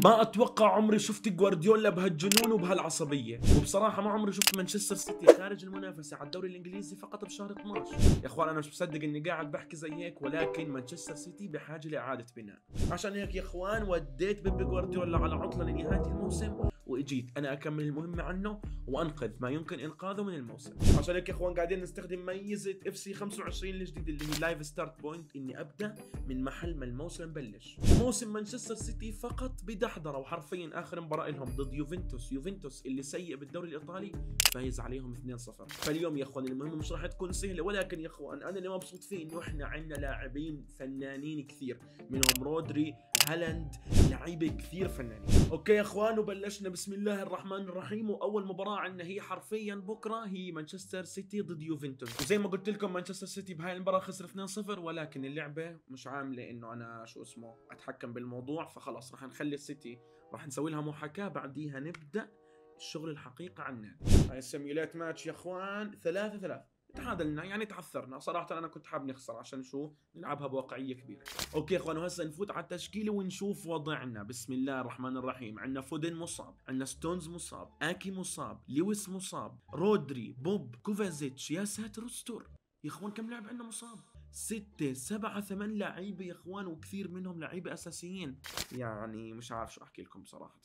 ما اتوقع عمري شفت جوارديولا بهالجنون وبهالعصبيه، وبصراحه ما عمري شفت مانشستر سيتي خارج المنافسه على الدوري الانجليزي فقط بشهر 12. يا اخوان انا مش مصدق اني قاعد بحكي زي هيك، ولكن مانشستر سيتي بحاجه لاعاده بناء. عشان هيك يا اخوان وديت بيب جوارديولا على عطله لنهايه الموسم، واجيت انا اكمل المهمه عنه وانقذ ما يمكن انقاذه من الموسم. عشان هيك يا اخوان قاعدين نستخدم ميزه اف سي 25 الجديد اللي هي لايف ستارت بوينت، اني ابدا من محل ما الموسم بلش. موسم مانشستر سيتي فقط بدحضره، وحرفيا اخر مباراه لهم ضد يوفنتوس اللي سيء بالدوري الايطالي فايز عليهم 2-0. فاليوم يا اخوان المهمه مش راح تكون سهله، ولكن يا اخوان انا اللي مبسوط فيه انه احنا عندنا لاعبين فنانين كثير، منهم رودري، هالاند، لعيبه كثير فنانين. اوكي يا اخوان وبلشنا بسم الله الرحمن الرحيم، واول مباراه عندنا هي حرفيا بكره هي مانشستر سيتي ضد يوفنتوس. وزي ما قلت لكم مانشستر سيتي بهاي المباراه خسر 2-0، ولكن اللعبه مش عامله انه انا شو اسمه اتحكم بالموضوع، فخلص راح نخلي السيتي راح نسوي لها محاكاه، بعديها نبدا الشغل الحقيقي عن النادي. هاي السيميوليت ماتش يا اخوان 3-3، تعادلنا يعني تعثرنا صراحة. أنا كنت حاب نخسر عشان شو نلعبها بواقعية كبيرة. أوكي يا إخوان وهسه نفوت على التشكيلة ونشوف وضعنا. بسم الله الرحمن الرحيم. عندنا فودن مصاب، عندنا ستونز مصاب، آكي مصاب، لويس مصاب، رودري، بوب، كوفازيتش، يا ساتر استر. يا إخوان كم لاعب عندنا مصاب؟ 6 7 8 لعيبة يا إخوان، وكثير منهم لعيبة أساسيين. يعني مش عارف شو أحكي لكم صراحة.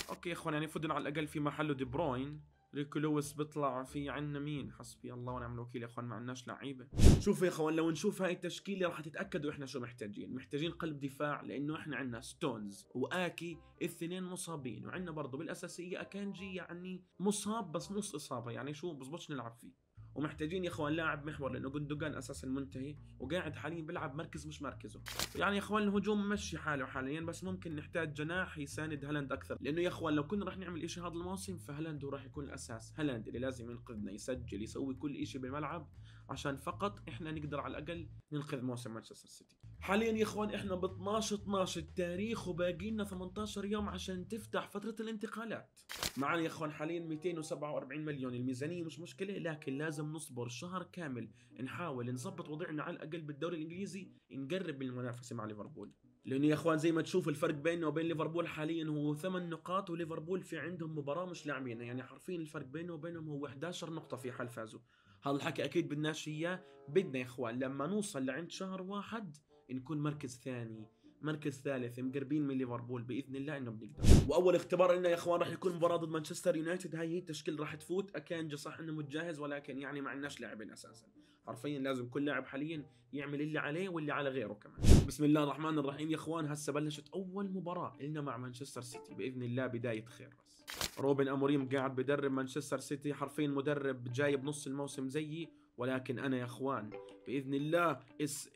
أوكي يا إخوان يعني فودن على الأقل في محله دي بروين، ريكو لويس بيطلع، في عنا مين؟ حسبي الله ونعم الوكيل يا اخوان، ما عندناش لعيبه. شوفوا يا اخوان لو نشوف هاي التشكيله راح تتاكدوا احنا شو محتاجين. محتاجين قلب دفاع، لانه احنا عندنا ستونز واكي الاثنين مصابين، وعندنا برضه بالاساسيه اكانجي يعني مصاب بس نص اصابه، يعني شو بزبطش نلعب فيه. ومحتاجين يا اخوان لاعب محور، لانه جندوجان اساسا منتهي وقاعد حاليا بيلعب مركز مش مركزه. يعني يا اخوان الهجوم مشي حاله حاليا، بس ممكن نحتاج جناح يساند هالاند اكثر، لانه يا اخوان لو كنا راح نعمل إشي هذا الموسم فهالاند هو راح يكون الاساس. هالاند اللي لازم ينقذنا، يسجل، يسوي كل إشي بالملعب، عشان فقط احنا نقدر على الاقل ننقذ موسم مانشستر سيتي. حاليا يا اخوان احنا ب 12 التاريخ، وباقي لنا 18 يوم عشان تفتح فتره الانتقالات. معنا يا اخوان حاليا 247 مليون، الميزانيه مش مشكله، لكن لازم نصبر شهر كامل نحاول نظبط وضعنا على الاقل بالدوري الانجليزي، نقرب من المنافسه مع ليفربول. لانه يا اخوان زي ما تشوف الفرق بيننا وبين ليفربول حاليا هو 8 نقاط، وليفربول في عندهم مباراه مش لاعبينها، يعني حرفيا الفرق بينه وبينهم هو 11 نقطه في حال فازوا. هذا الحكي اكيد بدناش اياه، بدنا يا اخوان لما نوصل لعند شهر واحد نكون مركز ثاني، مركز ثالث، مقربين من ليفربول باذن الله انه بنقدر. واول اختبار لنا يا اخوان راح يكون مباراه ضد مانشستر يونايتد. هاي هي التشكيل راح تفوت. اكانجي صح انه متجهز، ولكن يعني ما عندناش لاعبين اساسا. حرفيا لازم كل لاعب حاليا يعمل اللي عليه واللي على غيره كمان. بسم الله الرحمن الرحيم يا اخوان. هسه بلشت اول مباراه لنا مع مانشستر سيتي، باذن الله بدايه خير. بس روبن اموريم قاعد بدرب مانشستر سيتي، حرفيا مدرب جاي بنص الموسم زيي، ولكن انا يا اخوان باذن الله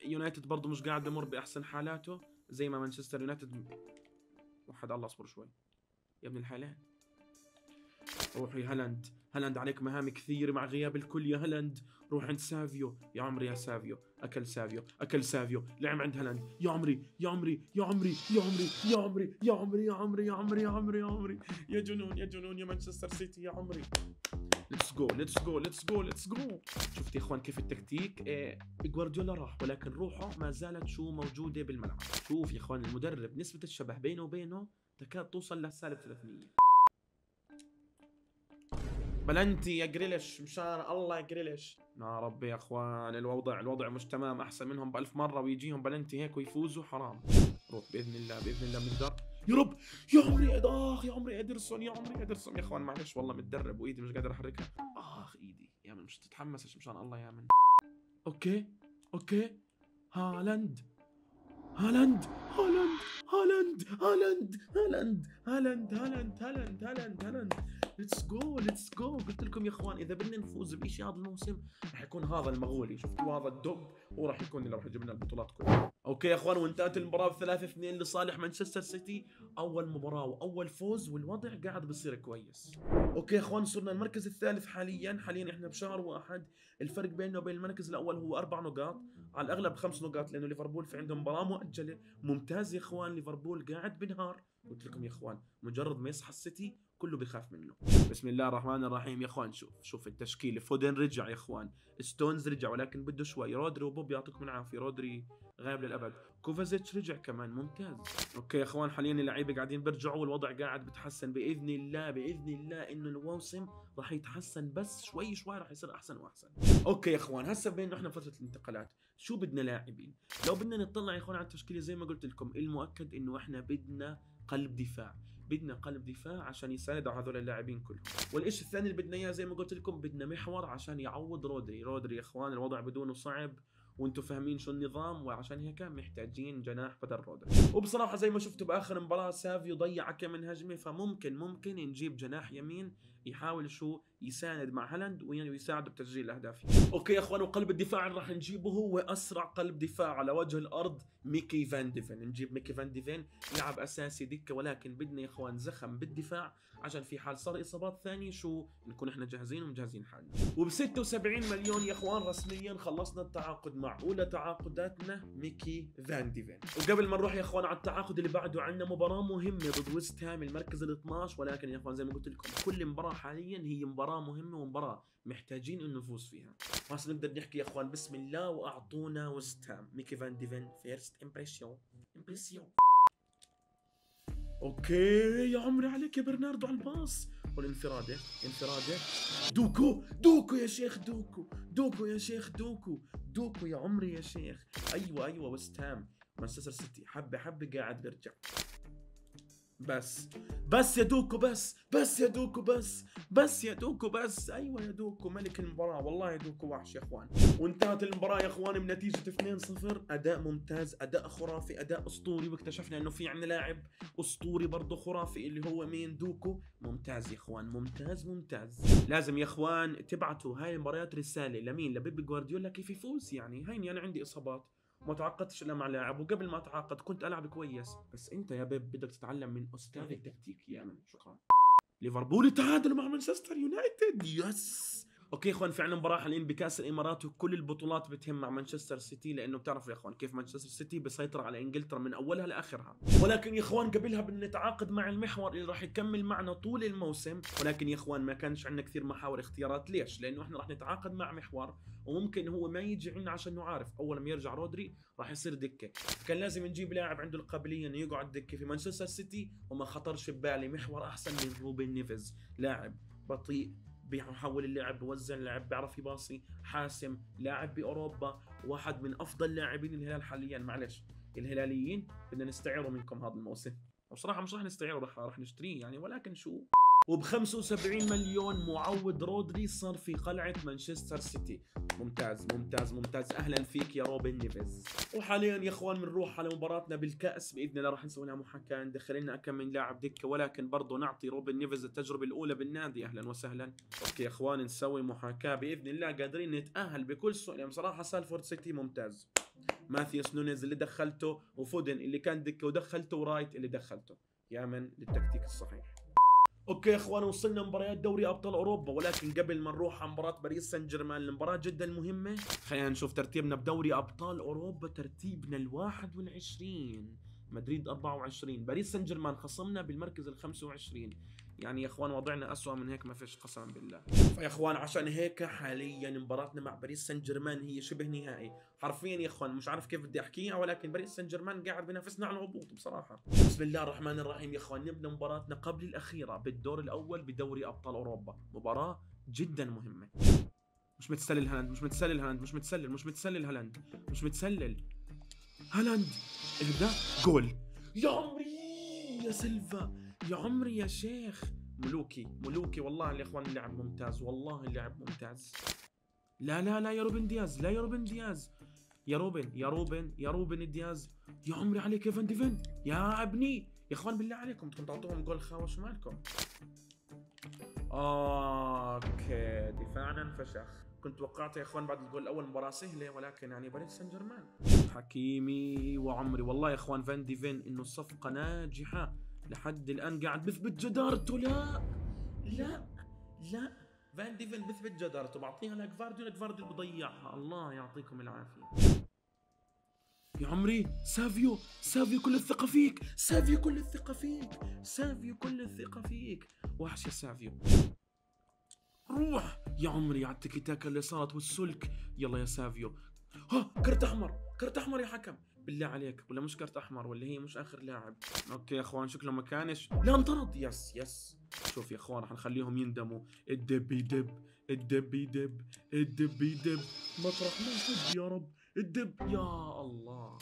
يونايتد برضه مش قاعد بمر باحسن حالاته زي ما مانشستر يونايتد. وحد الله اصبر شوي يا ابن الحلال. روحي هالاند، هالاند عليك مهام كثير مع غياب الكل يا هالاند. روح عند سافيو يا عمري، يا سافيو اكل سافيو، اكل سافيو، لعب عند هالاند يا عمري يا عمري يا عمري يا عمري يا عمري يا عمري يا عمري يا عمري يا عمري يا عمري، يا جنون يا جنون يا مانشستر سيتي يا عمري. ليتس جو ليتس جو ليتس جو ليتس جو. شفت يا اخوان كيف التكتيك؟ جوارديولا راح، ولكن روحه ما زالت شو موجوده بالملعب. شوف يا اخوان المدرب نسبه الشبه بينه وبينه تكاد توصل لسالب 300. بلنتي يا جريليش، مشان الله يا جريليش. يا ربي يا اخوان الوضع مش تمام، احسن منهم بألف مرة، ويجيهم بلنتي هيك ويفوزوا حرام. روح باذن الله باذن الله بنقدر. يا رب يا عمري اخ يا عمري ادرسون يا عمري ادرسون. يا اخوان معلش والله متدرب وايدي مش قادر احركها. اخ ايدي يا من، مش تتحمسش مشان الله يا من. اوكي اوكي. هالاند هالاند هالاند هالاند هالاند هالاند هالاند هالاند هالاند هالاند هالاند. ليتس جو ليتس جو. قلت لكم يا اخوان اذا بدنا نفوز بشيء هذا الموسم راح يكون هذا المغولي، شفتوا هذا الدب هو راح يكون اللي راح يجيب لنا البطولات كلها. اوكي يا اخوان وانتهت المباراه 3-2 لصالح مانشستر سيتي. اول مباراه واول فوز، والوضع قاعد بصير كويس. اوكي يا اخوان صرنا المركز الثالث حاليا احنا بشهر واحد. الفرق بيننا وبين المركز الاول هو 4 نقاط، على الاغلب 5 نقاط، لانه ليفربول في عندهم مباراه مؤجله. ممتاز يا اخوان، ليفربول قاعد بنهار قلت لكم يا اخوان مجرد ما يصحى السيتي كله بيخاف منه. بسم الله الرحمن الرحيم يا اخوان. شوف التشكيله. فودن رجع يا اخوان، ستونز رجع ولكن بده شوي، رودري وبوب يعطيكم العافيه، رودري غايب للابد، كوفازيتش رجع كمان ممتاز. اوكي يا اخوان حاليا اللعيبه قاعدين بيرجعوا والوضع قاعد بتحسن باذن الله، باذن الله انه الموسم راح يتحسن، بس شوي شوي راح يصير احسن واحسن. اوكي يا اخوان هسه بما احنا فتره الانتقالات شو بدنا لاعبين. لو بدنا نطلع يا اخوان على التشكيله زي ما قلت لكم المؤكد انه احنا بدنا قلب دفاع، بدنا قلب دفاع عشان يساند على هذول اللاعبين كلهم. والشيء الثاني اللي بدنا اياه زي ما قلت لكم بدنا محور عشان يعوض رودري يا اخوان الوضع بدونه صعب وانتم فاهمين شو النظام، وعشان هيك محتاجين جناح بدل رودري. وبصراحه زي ما شفتوا باخر مباراه سافيو ضيع كم من هجمه، فممكن نجيب جناح يمين يحاول شو يساند مع هالاند ويساعده بتسجيل الاهداف. اوكي يا اخوان وقلب الدفاع اللي راح نجيبه هو اسرع قلب دفاع على وجه الارض ميكي فان ديفن. نجيب ميكي فان ديفن يلعب اساسي دكه، ولكن بدنا يا اخوان زخم بالدفاع عشان في حال صار اصابات ثانيه شو نكون احنا جاهزين ومجهزين حالنا. وب 76 مليون يا اخوان رسميا خلصنا التعاقد مع اولى تعاقداتنا ميكي فان ديفن. وقبل ما نروح يا اخوان على التعاقد اللي بعده عندنا مباراه مهمه ضد ويست هام المركز ال 12، ولكن يا اخوان زي ما قلت لكم كل مباراه حاليا هي مباراه مهمه ومباراه محتاجين انه نفوز فيها. هسه نقدر نحكي يا اخوان بسم الله واعطونا ويست هام. ميكي فان ديفن فيرست امبريسيون. اوكي يا عمري عليك يا برناردو على الباص والانفراده دوكو يا شيخ، دوكو يا شيخ، دوكو يا عمري يا شيخ. ايوه ويست هام مانشستر سيتي حبه قاعد بيرجع. بس يا دوكو بس يا دوكو بس يا دوكو بس. ايوه يا دوكو ملك المباراه والله يا دوكو وحش يا اخوان. وانتهت المباراه يا اخوان بنتيجه 2-0. اداء ممتاز، اداء خرافي، اداء اسطوري، واكتشفنا انه في عندنا لاعب اسطوري برضه خرافي اللي هو مين؟ دوكو. ممتاز يا اخوان ممتاز. لازم يا اخوان تبعتوا هاي المباريات رساله لمين؟ لبيب جوارديولا كيف يفوز. يعني هيني انا عندي اصابات ما تعاقدتش الا مع لاعب، وقبل ما اتعاقد كنت العب كويس، بس انت يا بيب بدك تتعلم من استاذ التكتيك يا من. شكرا. ليفربول تعادل مع مانشستر يونايتد. يس. اوكي يا اخوان في عندنا مباراه حاليا بكاس الامارات، وكل البطولات بتهم مع مانشستر سيتي، لانه بتعرفوا يا اخوان كيف مانشستر سيتي بيسيطر على انجلترا من اولها لاخرها. ولكن يا اخوان قبلها بدنا نتعاقد مع المحور اللي راح يكمل معنا طول الموسم، ولكن يا اخوان ما كانش عندنا كثير محاور اختيارات. ليش؟ لانه احنا راح نتعاقد مع محور وممكن هو ما يجي عندنا عشان نعرف اول ما يرجع رودري راح يصير دكه، كان لازم نجيب لاعب عنده القابليه انه يقعد دكه في مانشستر سيتي، وما خطرش ببالي محور احسن من روبن نيفيز. لاعب بطيء بيحول اللعب، بوزع اللعب، بيعرف يباصي، حاسم، لاعب باوروبا، واحد من افضل لاعبين الهلال حاليا. معلش الهلاليين بدنا نستعيره منكم هذا الموسم، وبصراحه مش راح نستعيره، راح نشتريه يعني، ولكن شو. وب 75 مليون معوض رودري صار في قلعه مانشستر سيتي. ممتاز. اهلا فيك يا روبن نيفيز. وحاليا يا اخوان بنروح على مباراتنا بالكاس باذن الله، راح نسوي لها محاكاه، ندخل لنا كم من لاعب دكه، ولكن برضه نعطي روبن نيفيز التجربه الاولى بالنادي. اهلا وسهلا. اوكي يا اخوان نسوي محاكاه باذن الله، قادرين نتاهل بكل سهوله. يعني بصراحه سالفورد سيتي ممتاز، ماثيوس نونيز اللي دخلته، وفودن اللي كان دكه ودخلته، ورايت اللي دخلته، يا من للتكتيك الصحيح. اوكي يا اخوان وصلنا مباريات دوري ابطال اوروبا، ولكن قبل ما نروح على مباراه باريس سان جيرمان المباراه جدا مهمه، خلينا نشوف ترتيبنا بدوري ابطال اوروبا. ترتيبنا ال21، مدريد 24، باريس سان جيرمان خصمنا بالمركز ال25. يعني يا اخوان وضعنا اسوأ من هيك ما فيش قسما بالله. فيا اخوان عشان هيك حاليا مباراتنا مع باريس سان جيرمان هي شبه نهائي حرفيا يا اخوان، مش عارف كيف بدي احكيها، ولكن باريس سان جيرمان قاعد بينافسنا على الهبوط بصراحه. بسم الله الرحمن الرحيم يا اخوان، نبدا مباراتنا قبل الاخيره بالدور الاول بدوري ابطال اوروبا، مباراه جدا مهمه. مش متسلل هالاند اهدى جول. يا عمري يا سيلفا، يا عمري يا شيخ. ملوكي والله يا اخوان، اللعب ممتاز والله، اللعب ممتاز. لا يا روبن دياز، يا روبن دياز. يا عمري عليك يا فان ديفن يا ابني. يا اخوان بالله عليكم تكون تعطوهم جول خاوش مالكم. اوكي دفاعنا انفشخ. كنت توقعت يا اخوان بعد الجول الاول مباراه سهله، ولكن يعني باريس سان جيرمان. حكيمي وعمري والله يا اخوان فان ديفن انه صفقه ناجحه لحد الان، قاعد بثبت جدارته. لا فان ديفن بثبت جدارته، بعطيها لجفارديول بضيعها. الله يعطيكم العافيه. يا عمري سافيو، سافيو كل الثقة فيك، سافيو كل الثقة فيك، سافيو كل الثقة فيك. وحش يا سافيو. روح يا عمري على التيكي تاكا اللي صارت والسلك. يلا يا سافيو. ها كرت احمر، كرت احمر يا حكم بالله عليك، ولا مش كرت احمر، ولا هي مش اخر لاعب. اوكي يا اخوان شكله ما كانش، لا انطرد. يس يس. شوف يا اخوان رح نخليهم يندموا. الدب يدب، الدب يدب، الدب يدب مطرح ما يدب يا رب. الدب يا الله.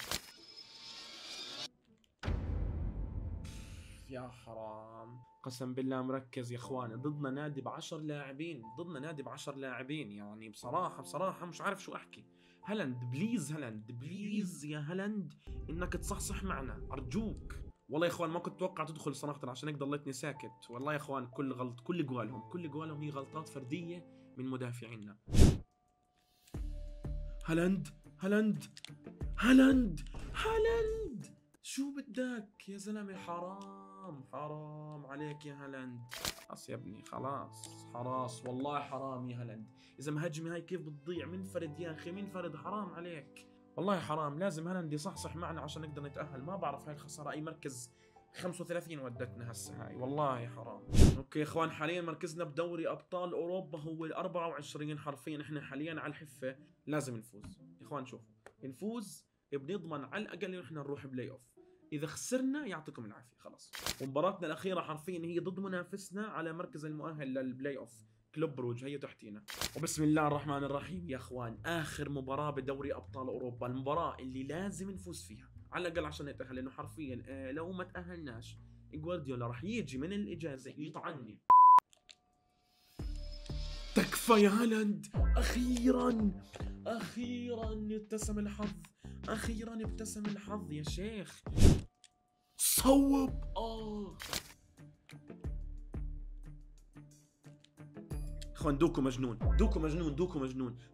يا حرام قسم بالله مركز يا اخواني. ضدنا نادي ب10 لاعبين، ضدنا نادي ب10 لاعبين. يعني بصراحة مش عارف شو احكي. هالاند بليز، هالاند بليز يا هالاند انك تصحصح معنا ارجوك. والله يا اخوان ما كنت اتوقع تدخل صراحة، عشان هيك ضليتني ساكت. والله يا اخوان كل جوالهم هي غلطات فردية من مدافعينا. هالاند، هالاند، هالاند، هالاند. شو بدك يا زلمة؟ حرام عليك يا هالاند. خلاص يا ابني خلاص والله حرام يا هالاند. إذا مهاجمة هاي كيف بتضيع؟ منفرد يا أخي منفرد، حرام عليك والله حرام. لازم هالاند يصحصح معنا عشان نقدر نتأهل. ما بعرف هاي الخسارة أي مركز 35 ودتنا هسه هاي، والله حرام. اوكي يا اخوان حاليا مركزنا بدوري ابطال اوروبا هو ال 24 حرفيا. احنا حاليا على الحفة، لازم نفوز يا اخوان. شوفوا نفوز بنضمن على الاقل ان احنا نروح بلاي اوف. اذا خسرنا يعطيكم العافيه خلاص. ومباراتنا الاخيره حرفيا هي ضد منافسنا على مركز المؤهل للبلاي اوف، كلوب بروج هي تحتينا. وبسم الله الرحمن الرحيم يا اخوان. اخر مباراه بدوري ابطال اوروبا، المباراه اللي لازم نفوز فيها على الاقل عشان نتاهل. لانه حرفيا لو ما تاهلناش جوارديولا راح يجي من الاجازه يطعني. تكفى يا هالاند. اخيرا ابتسم الحظ، اخيرا ابتسم الحظ يا شيخ. صوب. اخوان دوكو مجنون.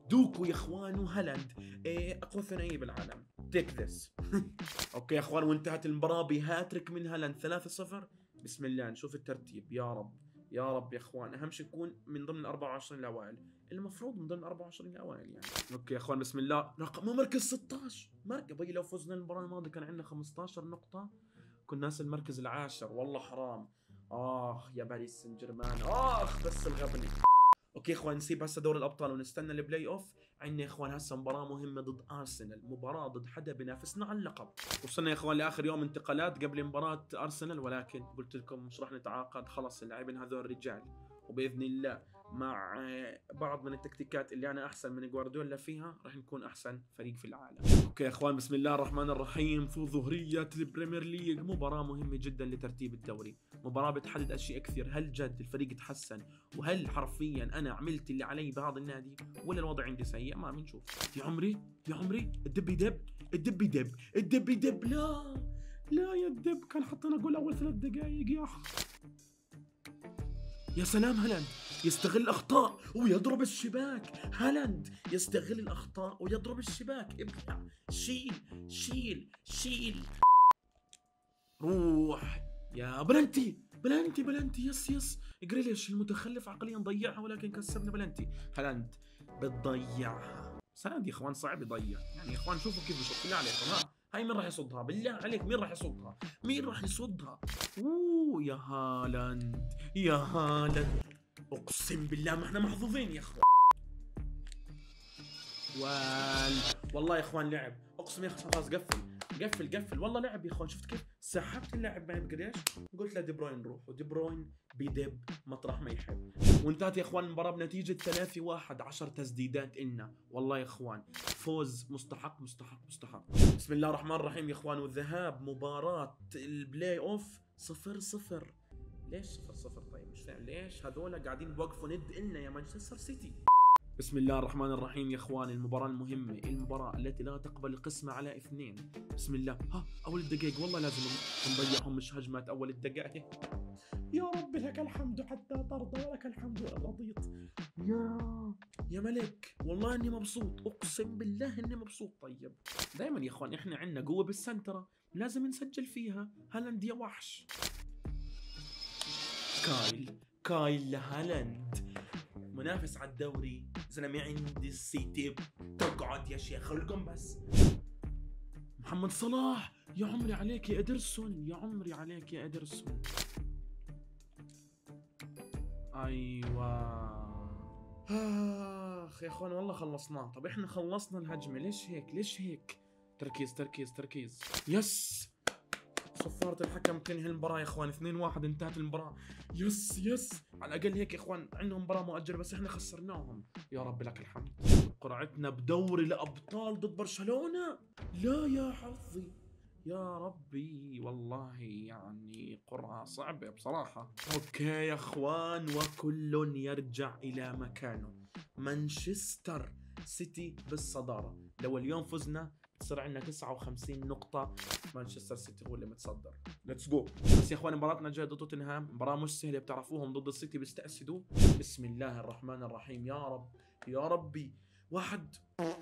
دوكو يا اخوان وهالاند اقوى ثنائي بالعالم. تيك ذس. اوكي يا اخوان وانتهت المباراه بهاتريك من هالاند 3-0. بسم الله نشوف الترتيب يا رب يا رب يا اخوان. اهم شيء يكون من ضمن 24 الاوائل، المفروض من ضمن 24 الاوائل يعني. اوكي يا اخوان بسم الله. رقم مركز 16. بي لو فزنا المباراه الماضيه كان عندنا 15 نقطه، كنا ناس المركز العاشر. والله حرام. يا باريس سان جيرمان بس الغبني. اوكي يا اخوان نسيب هسه دوري الابطال ونستنى البلاي اوف. عندنا يا اخوان هسه مباراه مهمه ضد ارسنال، مباراه ضد حدا بينافسنا على اللقب. وصلنا يا اخوان لاخر يوم انتقالات قبل مباراه ارسنال، ولكن قلت لكم مش راح نتعاقد خلص. اللاعبين هذول رجال، وباذن الله مع بعض من التكتيكات اللي انا احسن من جوارديولا فيها راح نكون احسن فريق في العالم. اوكي يا اخوان بسم الله الرحمن الرحيم. في ظهريه البريمير ليج مباراه مهمه جدا لترتيب الدوري، مباراه بتحدد اشياء كثير. هل جد الفريق تحسن؟ وهل حرفيا انا عملت اللي علي بهذا النادي؟ ولا الوضع عندي سيء؟ ما بنشوف. يا عمري الدب يدب. لا يا الدب كان حطينا جول اول 3 دقائق. يا سلام هالاند يستغل الاخطاء ويضرب الشباك. هالاند يستغل الاخطاء ويضرب الشباك. ابلع. شيل. روح يا بلنتي. يس. جريليش المتخلف عقليا ضيعها، ولكن كسبنا بلنتي. هالاند بتضيعها. هالاند يا اخوان صعب يضيع يعني. يا اخوان شوفوا كيف بشوط بالله عليكم. هاي مين راح يصدها؟ بالله عليك مين راح يصدها؟ يا هالاند اقسم بالله ما احنا محظوظين يا اخوان. والله يا اخوان لعب، اقسم يا اخي خلاص قفل والله لعب يا اخوان. شفت كيف سحبت اللاعب ما قديش؟ قلت له دي بروين روح، ودي بروين بيدب مطرح ما يحب. وانتهت يا اخوان المباراه بنتيجه 3-1. 10 تسديدات إلنا. والله يا اخوان فوز مستحق. بسم الله الرحمن الرحيم يا اخوان. والذهاب مباراه البلاي اوف 0-0. ليش 0-0؟ طيب مش فاهم ليش هذول قاعدين بوقفوا ند إلنا يا مانشستر سيتي. بسم الله الرحمن الرحيم يا اخوان. المباراة المهمة، المباراة التي لا تقبل القسمة على 2. بسم الله. اول الدقائق والله لازم نضيعهم، مش هجمات اول الدقائق. يا رب لك الحمد حتى ترضى، ولك الحمد ان رضيت. يا ملك والله اني مبسوط، اقسم بالله اني مبسوط. طيب دائما يا اخوان احنا عندنا قوة بالسنترة لازم نسجل فيها. هالاند يا وحش. كايل لهالاند منافس على الدوري زلمه. عند السيتي تقعد يا شيخ. خلكم بس محمد صلاح، يا عمري عليك يا ادرسون، يا عمري عليك يا ادرسون. ايوه. يا اخوان والله خلصناه. طب احنا خلصنا الهجمة، ليش هيك ليش هيك؟ تركيز تركيز تركيز. يس، صفارة الحكم تنهي المباراة يا اخوان. 2-1 انتهت المباراة. يس يس، على الاقل هيك يا اخوان عندهم مباراة مؤجلة بس احنا خسرناهم. يا رب لك الحمد. قرعتنا بدوري الابطال ضد برشلونة. لا يا حظي يا ربي، والله يعني قرعة صعبة بصراحة. اوكي يا اخوان، وكل يرجع الى مكانه. مانشستر سيتي بالصدارة. لو اليوم فزنا تصير عندنا 59 نقطة. مانشستر سيتي هو اللي متصدر. ليتس جو. بس يا اخوان مباراتنا الجاية ضد توتنهام مباراة مش سهلة، بتعرفوهم ضد السيتي بيستأسدوا. بسم الله الرحمن الرحيم. يا رب يا ربي. واحد. يا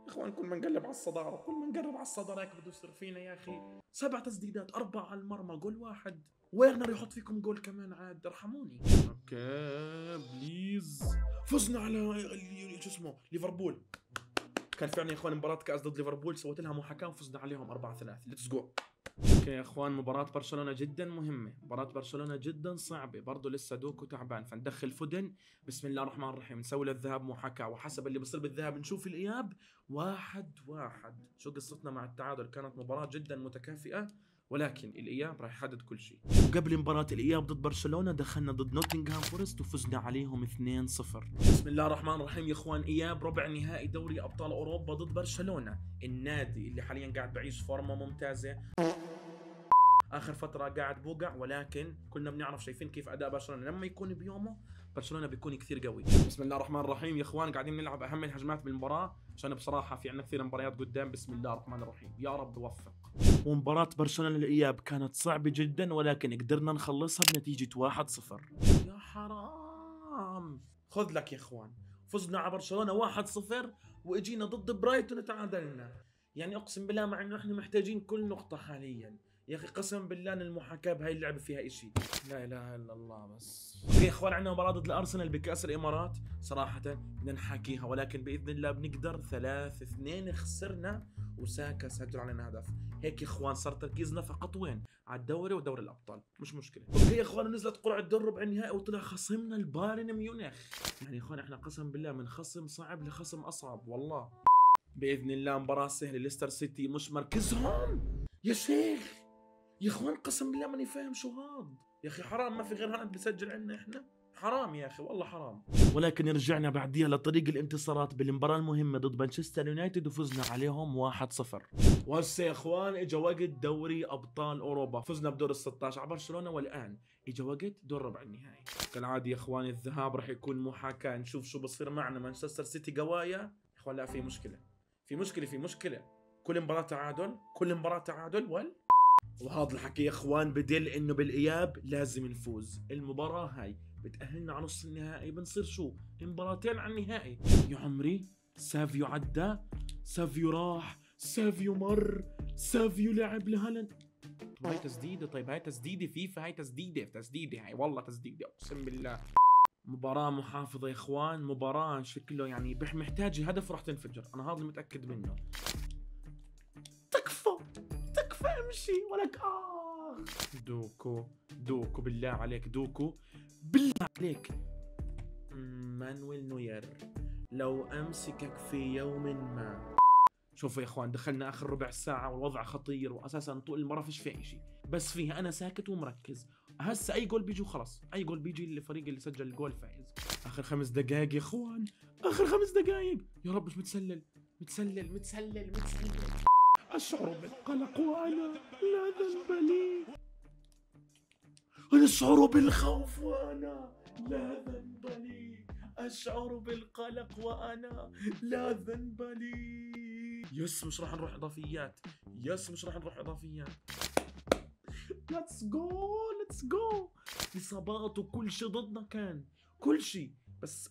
اخوان كل ما نقلب على الصدارة، كل ما نقرب على الصدارة هيك بده يصير فينا يا اخي. 7 تسديدات، 4 على المرمى، جول واحد. ويرنر يحط فيكم جول كمان عاد، ارحموني. اوكي بليز. فزنا على شو اسمه ليفربول. كان فعلا يا اخوان مباراة كأس ضد ليفربول، سويت لها محاكاة وفزنا عليهم 4-3. ليتس جو. اوكي يا اخوان، مباراة برشلونة جدا مهمة، مباراة برشلونة جدا صعبة، برضه لسه دوكو تعبان فندخل فودن. بسم الله الرحمن الرحيم. نسوي للذهاب محاكاة وحسب اللي بصير بالذهاب نشوف الإياب. 1-1. شو قصتنا مع التعادل؟ كانت مباراة جدا متكافئة ولكن الإياب راح يحدد كل شيء. وقبل مباراة الإياب ضد برشلونة دخلنا ضد نوتنغهام فورست وفزنا عليهم 2-0. بسم الله الرحمن الرحيم يا اخوان. إياب ربع نهائي دوري أبطال أوروبا ضد برشلونة، النادي اللي حاليا قاعد بعيش فورمة ممتازة. اخر فتره قاعد بوقع، ولكن كلنا بنعرف شايفين كيف اداء برشلونه لما يكون بيومه. برشلونه بيكون كثير قوي. بسم الله الرحمن الرحيم يا اخوان، قاعدين نلعب اهم الهجمات بالمباراه عشان بصراحه في عندنا كثير مباريات قدام. بسم الله الرحمن الرحيم، يا رب وفق. ومباراه برشلونه للاياب كانت صعبه جدا ولكن قدرنا نخلصها بنتيجه 1-0. يا حرام. خذ لك يا اخوان، فزنا على برشلونه 1-0 واجينا ضد برايتون تعادلنا. يعني اقسم بالله مع انه احنا محتاجين كل نقطه حاليا. يا اخي قسم بالله ان المحاكاه بهاي اللعبه فيها اشي. لا اله الا الله. بس اوكي يا اخوان، عندنا مباراه ضد الارسنال بكاس الامارات. صراحه بدنا نحاكيها ولكن باذن الله بنقدر. 3-2 خسرنا وساكا سجل علينا هدف. هيك يا اخوان صار تركيزنا فقط وين؟ على الدوري ودوري الابطال، مش مشكله. اوكي يا اخوان، نزلت قرعه دور ربع النهائي وطلع خصمنا البايرن ميونخ. يعني يا اخوان احنا قسم بالله من خصم صعب لخصم اصعب والله. باذن الله مباراه سهله. ليستر سيتي مش مركزهم يا شيخ. يا اخوان قسم بالله ماني فاهم شو هاد. يا اخي حرام ما في غير هالاند بيسجل عنا احنا. حرام يا اخي والله حرام. ولكن رجعنا بعديها لطريق الانتصارات بالمباراة المهمة ضد مانشستر يونايتد وفزنا عليهم 1-0. وهسه يا اخوان اجا وقت دوري ابطال اوروبا. فزنا بدور ال16 على برشلونة والان اجا وقت دور ربع النهائي. كالعادة يا اخوان الذهاب راح يكون محاكاة، نشوف شو بصير معنا. مانشستر سيتي قوايا يا اخوان. لا في مشكلة في مشكلة في مشكلة. كل مباراة تعادل، كل مباراة تعادل. وهذا الحكي يا اخوان بدل انه بالاياب لازم نفوز. المباراة هاي بتأهلنا على نص النهائي، بنصير شو؟ مباراتين على النهائي. يا عمري سافيو عدى، سافيو راح، سافيو مر، سافيو لعب لهالاند. طيب هاي تسديدة، طيب هاي تسديدة فيفا، هاي تسديدة هاي والله تسديدة اقسم بالله. مباراة محافظة يا اخوان، مباراة شكله يعني محتاج هدف راح تنفجر، انا هذا المتأكد منه. تكفى امشي ولك دوكو بالله عليك، دوكو بالله عليك. مانويل نوير لو امسكك في يوم ما. شوفوا يا اخوان دخلنا اخر ربع ساعة والوضع خطير، واساسا طول المباراة فيش فيها شيء، بس فيها انا ساكت ومركز. هسه اي جول بيجي وخلص، اي جول بيجي الفريق اللي سجل الجول فايز. اخر 5 دقائق يا اخوان، اخر 5 دقائق. يا رب مش متسلل. أشعر بالقلق وأنا لا ذنب لي. أشعر بالخوف وأنا لا ذنب لي. أشعر بالقلق وأنا لا ذنب لي. يس مش راح نروح إضافيات. ليتس جو. إصابات وكل شيء ضدنا، كان كل شيء بس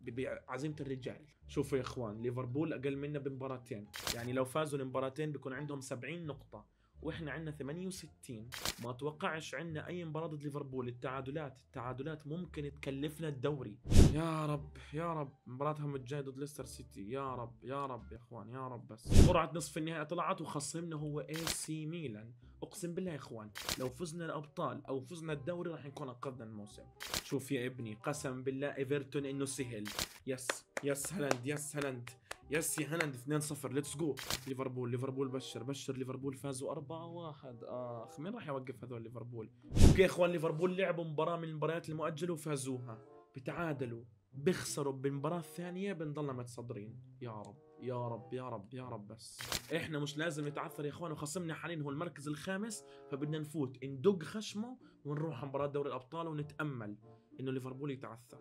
بعزيمة الرجال. شوفوا يا اخوان ليفربول اقل منا بمباراتين، يعني لو فازوا المباراتين بيكون عندهم 70 نقطة واحنا عندنا 68. ما اتوقعش عندنا اي مباراة ضد ليفربول. التعادلات ممكن تكلفنا الدوري. يا رب يا رب مباراتهم الجاية ضد ليستر سيتي. يا رب يا رب يا اخوان يا رب. بس قرعة نصف النهائي طلعت وخصمنا هو اي سي ميلان. اقسم بالله يا اخوان لو فزنا الابطال او فزنا الدوري راح نكون انقذنا الموسم. شوف يا ابني قسم بالله ايفرتون انه سهل. يس هالاند يس هالاند يس يا هالاند 2-0 ليتس جو. ليفربول بشر ليفربول فازوا 4-1. مين راح يوقف هذول ليفربول؟ اوكي يا اخوان ليفربول لعبوا مباراة من المباريات المؤجلة وفازوها. بتعادلوا بيخسروا بالمباراة الثانية بنضلنا متصدرين. يا رب يا رب يا رب يا رب. بس احنا مش لازم نتعثر يا اخوان وخصمنا حاليا هو المركز الخامس. فبدنا نفوت ندق خشمه ونروح مباراة دوري الابطال ونتأمل انه ليفربول يتعثر.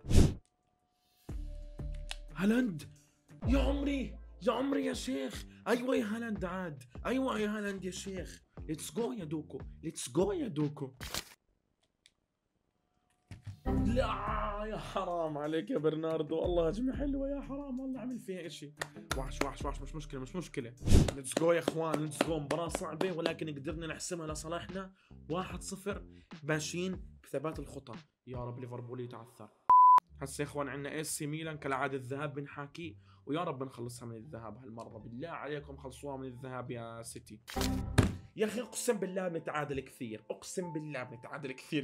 هالاند يا عمري يا شيخ. ايوه يا هالاند عاد. ايوه يا هالاند يا شيخ. ليتس جو يا دوكو. لا يا حرام عليك يا برناردو. والله هجمة حلوة يا حرام والله عمل فيها اشي. وحش مش مشكلة. ليتس جو يا اخوان ليتس جو. مباراة صعبة ولكن قدرنا نحسمها لصالحنا. 1-0 ماشيين بثبات الخطى. يا رب ليفربول يتعثر. هسه يا اخوان عندنا اي سي ميلان كالعاده الذهاب بنحاكي ويا رب نخلصها من الذهاب هالمره. بالله عليكم خلصوها من الذهاب يا سيتي. يا اخي اقسم بالله بنتعادل كثير.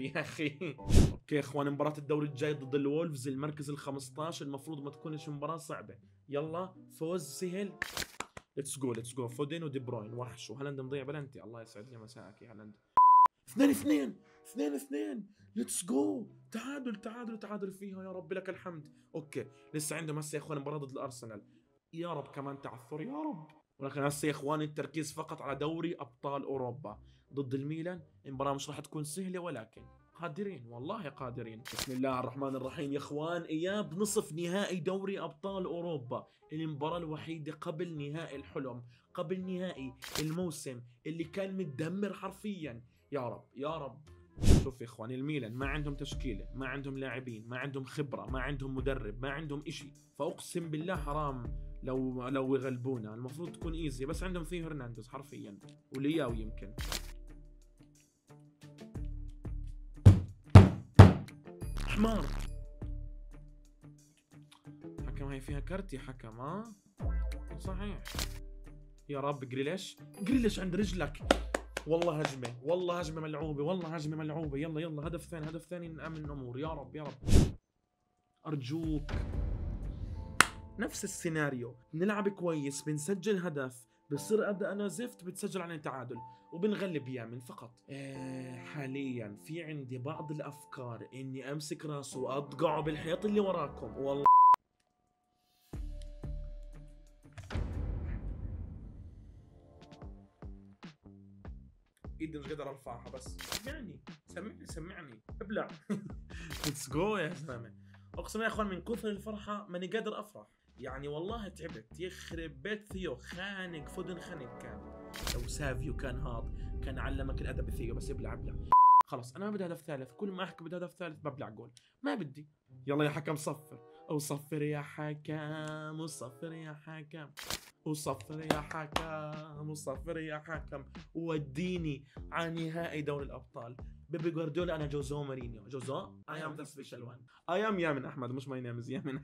يا اخي. اوكي يا اخوان مباراه الدوري الجاي ضد الولفز المركز ال15 المفروض ما تكونش مباراه صعبه. يلا فوز سهل. ليتس جو فودين ودي بروين وحش وهالاند مضيع بلنتي. الله يسعد لي مساءك يا هالاند. 2-2 ليتس جو. تعادل فيها. يا رب لك الحمد. اوكي لسه عندهم هسه يا اخوان مباراه ضد الارسنال. يا رب كمان تعثر يا رب. ولكن هسه يا اخوان التركيز فقط على دوري ابطال اوروبا ضد الميلان. المباراه مش راح تكون سهله ولكن قادرين والله قادرين. بسم الله الرحمن الرحيم يا اخوان. اياب نصف نهائي دوري ابطال اوروبا. المباراه الوحيده قبل نهائي الحلم. قبل نهائي الموسم اللي كان متدمر حرفيا. يا رب. شوف يا اخواني الميلان ما عندهم تشكيله، ما عندهم لاعبين، ما عندهم خبره، ما عندهم مدرب، ما عندهم اشي. فاقسم بالله حرام لو يغلبونا. المفروض تكون ايزي بس عندهم فيه هرنانديز حرفيا ولياو يمكن. حمار. حكم هاي فيها كرت يا حكم. صحيح. يا رب جريليش عند رجلك. والله هجمة ملعوبة. يلا هدف ثاني نأمن الأمور. يا رب أرجوك. نفس السيناريو نلعب كويس بنسجل هدف بصير أداءنا زفت بتسجل علينا تعادل وبنغلب يامن فقط. حاليا في عندي بعض الأفكار إني أمسك راسه وأطقعه بالحيط اللي وراكم والله. ايدي مش قادر ارفعها بس سمعني ابلع. ليتس جو يا زلمه. اقسم يا اخوان من كثر الفرحه ماني قادر افرح. يعني والله تعبت. يخرب بيت ثيو خانق فودن خانق كان. لو سافيو كان هاض كان علمك الادب ثيو. بس ابلع. خلص انا ما بدي هدف ثالث. كل ما احكي بدي هدف ثالث ببلع جول. ما بدي. يلا يا حكم صفر. وصفر يا حكم. وصفر يا حكم. وديني على نهائي دوري الابطال. بيبي جوارديولا انا جوزو مورينيو. I am the special one. I am يامن احمد مش ماي نيم از يامن.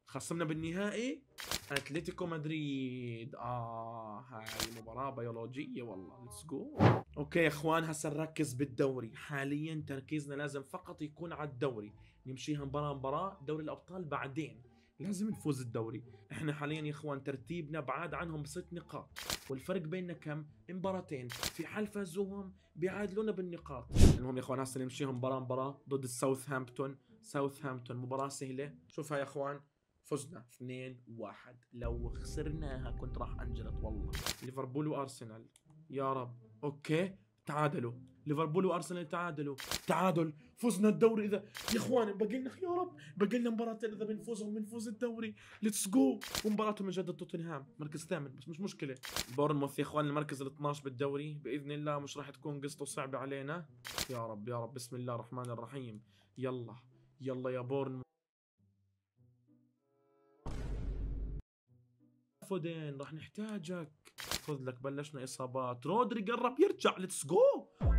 خصمنا بالنهائي اتلتيكو مدريد. هاي مباراة بيولوجية والله. ليتس جو. اوكي يا اخوان هسا نركز بالدوري. حاليا تركيزنا لازم فقط يكون على الدوري. نمشيها مباراة دوري الابطال بعدين لازم نفوز الدوري. احنا حاليا يا اخوان ترتيبنا بعاد عنهم ب6 نقاط والفرق بيننا كم؟ مباراتين. في حال فازوهم بيعادلونا بالنقاط. المهم يا اخوان هسه نمشيهم مباراة ضد الساوثهامبتون. مباراة سهلة. شوفها يا اخوان فزنا 2-1. لو خسرناها كنت راح انجلط والله. ليفربول وارسنال. يا رب. اوكي تعادلوا. ليفربول وارسنال تعادل. فزنا الدوري. اذا يا اخوان باقي لنا يا رب باقي لنا مباراتين اذا بنفوزهم بنفوز الدوري. ليتس جو. ومباراتهم من جد توتنهام مركز ثامن بس مش مشكله. بورنموث يا اخوان المركز ال12 بالدوري. باذن الله مش راح تكون قصته صعبه علينا. يا رب بسم الله الرحمن الرحيم. يلا يا بورنموث. فودين راح نحتاجك. خذ لك، بلشنا اصابات. رودري قرب يرجع، ليتس جو.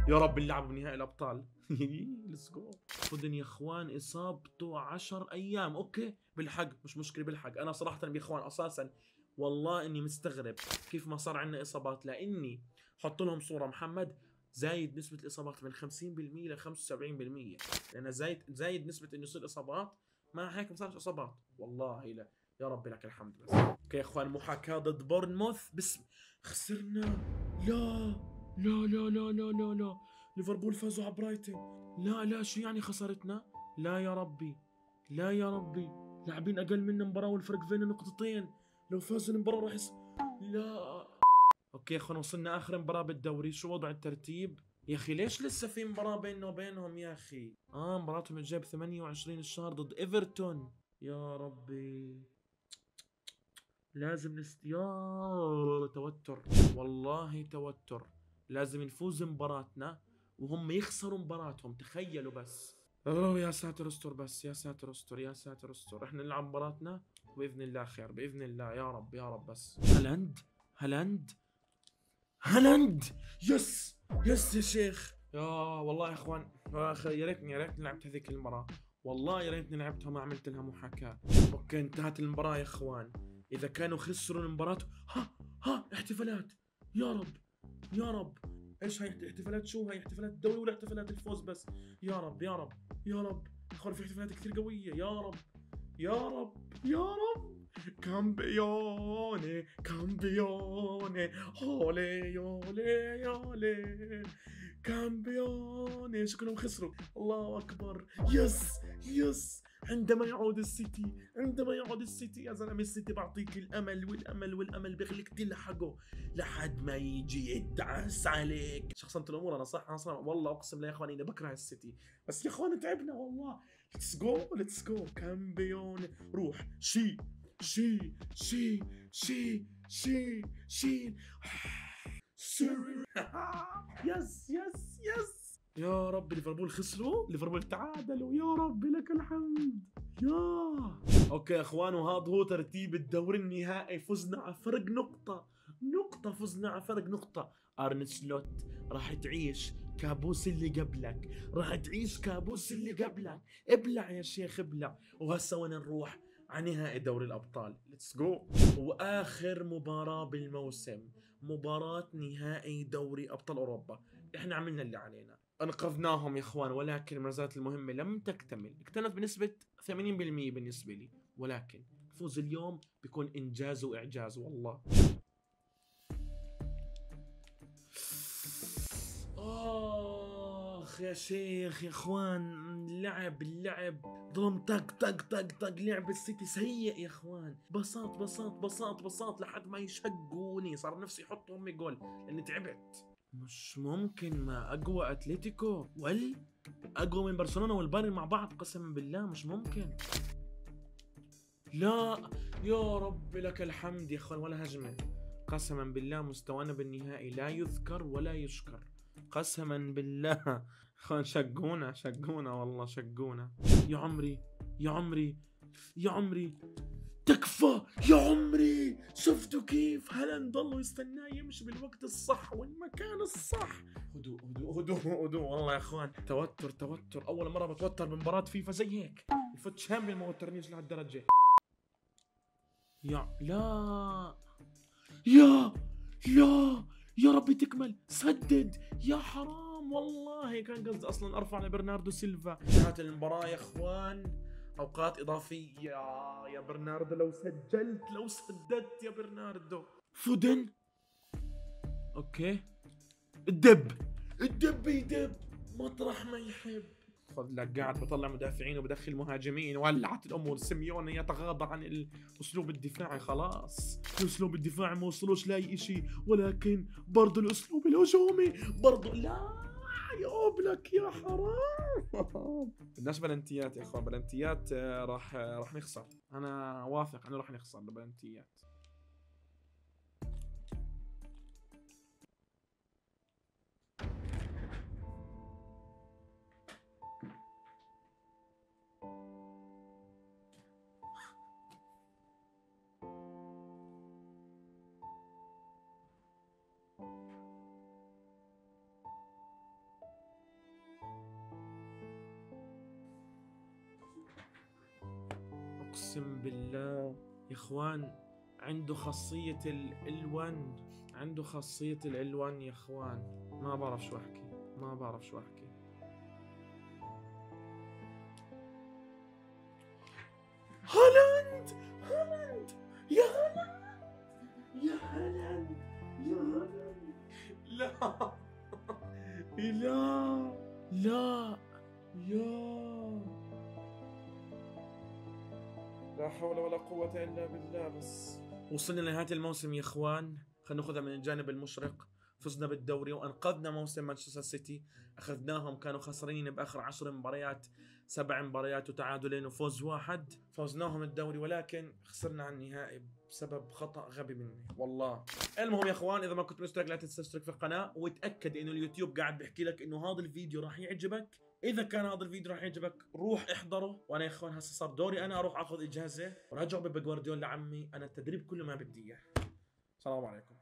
يا رب نلعب بنهائي الابطال. ليتس جو. فودن يا اخوان اصابته 10 ايام. اوكي بالحق، مش مشكله بالحق. انا صراحه يا اخوان اساسا والله اني مستغرب كيف ما صار عندنا اصابات، لاني حط لهم صوره محمد زايد نسبه الاصابات من 50% ل 75%، لان زايد نسبه انه يصير اصابات. ما هيك ما صارش اصابات والله. لا يا رب لك الحمد. بس اوكي يا اخوان، محاكاه ضد بورنموث بس خسرنا. لا لا لا لا لا لا لا، ليفربول فازوا على برايتون. لا لا، شو يعني خسارتنا؟ لا يا ربي، لا يا ربي، لاعبين اقل منا مباراه والفرق بيننا نقطتين. لو فازوا المباراه راح لا. اوكي يا اخوان، وصلنا اخر مباراه بالدوري. شو وضع الترتيب يا اخي؟ ليش لسه في مباراه بيننا وبينهم يا اخي؟ مباراتهم الجايه ب 28 الشهر ضد ايفرتون. يا ربي لازم يا توتر، والله توتر. لازم نفوز مباراتنا وهم يخسروا مباراتهم. تخيلوا بس. اوه يا ساتر استر، بس يا ساتر استر، يا ساتر استر. احنا نلعب مباراتنا باذن الله خير، باذن الله يا رب يا رب. بس هالاند، هالاند، هالاند. يس يس يا شيخ. يا والله يا اخوان، يا ريتني لعبت هذيك المباراة. والله يا ريتني لعبتها ما عملت لها محاكاة. اوكي انتهت المباراة يا اخوان. اذا كانوا خسروا المباراة، ها احتفالات. يا رب يا رب. ايش هاي احتفالات؟ شو هاي احتفالات الدوري ولا احتفالات الفوز بس؟ يا رب يا رب يا رب. اخوان في احتفالات كثير قوية. يا رب يا رب يا رب. كامبيوني كامبيوني، هولي يولي يولي. كامبيوني. شكلهم خسروا. الله اكبر. يس يس. عندما يعود السيتي، عندما يعود السيتي يا زلمه، السيتي بعطيك الامل والامل والامل بيخليك تلحقه لحد ما يجي يدعس عليك. شخصنت الامور انا صح، انا صح والله اقسم بالله يا اخواني اني بكره السيتي، بس يا اخوان تعبنا والله. ليتس جو ليتس جو. كامبيون. روح شي شي شي شي شي شي. يس يس يس. يا رب ليفربول خسروا، ليفربول تعادلوا. يا رب لك الحمد. اوكي يا اخوان، وهذا هو ترتيب الدور النهائي. فزنا على فرق نقطة، فزنا على فرق نقطة. ارن سلوت راح تعيش كابوس اللي قبلك، راح تعيش كابوس اللي قبلك. ابلع يا شيخ ابلع. وهسه وين نروح؟ على نهائي دوري الابطال. ليتس جو. واخر مباراة بالموسم، مباراة نهائي دوري ابطال اوروبا. احنا عملنا اللي علينا، انقذناهم يا اخوان، ولكن ما زالت المهمة لم تكتمل. اكتملت بنسبة 80% بالنسبة لي، ولكن فوز اليوم بيكون انجاز واعجاز والله. اخ يا شيخ يا اخوان، اللعب ضم طق طق طق طق. لعب السيتي سيء يا اخوان. بساط بساط بساط بساط لحد ما يشقوني. صار نفسي يحط امي جول لاني تعبت. مش ممكن، ما اقوى اتلتيكو اقوى من برشلونة والبايرن مع بعض، قسما بالله مش ممكن. لا يا رب لك الحمد يا اخوان، ولا هجمة. قسما بالله مستوانا بالنهائي لا يذكر ولا يشكر، قسما بالله. اخوان شقونا والله شقونا. يا عمري يا عمري يا عمري، تكفى يا عمري. شفتوا كيف هالاند ضلوا يستناه يمشي بالوقت الصح والمكان الصح. هدوء هدوء هدوء هدوء. والله يا اخوان توتر. اول مرة بتوتر بمباراة فيفا زي هيك. الفوت شامبيون ما وترنيش لهالدرجة. لا يا لا يا ربي تكمل. سدد يا حرام، والله كان قصدي اصلا ارفع لبرناردو سيلفا. انتهت المباراة يا اخوان. اوقات اضافية يا برناردو، لو سددت يا برناردو. فودن. اوكي. الدب يدب مطرح ما يحب. خذ لك، قاعد بطلع مدافعين وبدخل مهاجمين. ولعت الامور. سيميوني يتغاضى عن الاسلوب الدفاعي. خلاص الاسلوب الدفاعي ما وصلوش لاي شيء، ولكن برضه الاسلوب الهجومي برضه لا. يا ابلك يا حرام. بدناش بلنتيات يا اخوان، بلنتيات راح نخسر. انا واثق انه راح نخسر بلنتيات. اقسم بالله يا اخوان عنده خاصية الالوان، عنده خاصية الالوان يا اخوان. ما بعرف شو احكي، ما بعرف شو احكي. هالاند، هالاند، يا هالاند، يا هالاند، يا هالاند. لا لا لا يا لا حول ولا قوة إلا بالله. بس وصلنا لنهاية الموسم يا إخوان، خلينا ناخذها من الجانب المشرق. فزنا بالدوري وأنقذنا موسم مانشستر سيتي. أخذناهم كانوا خسرانين بآخر 10 مباريات، 7 مباريات وتعادلين وفوز واحد. فوزناهم الدوري ولكن خسرنا عن النهائي بسبب خطأ غبي مني والله. المهم يا إخوان، إذا ما كنت مشترك لا تنسى تشترك في القناة، وتأكد إنه اليوتيوب قاعد بيحكي لك إنه هذا الفيديو راح يعجبك. اذا كان هذا الفيديو راح يعجبك روح احضره. وانا يا اخوان هسه صار دوري انا اروح اخذ اجازه وراجع بجوارديولا عمي. انا التدريب كله ما بدي اياه. السلام عليكم.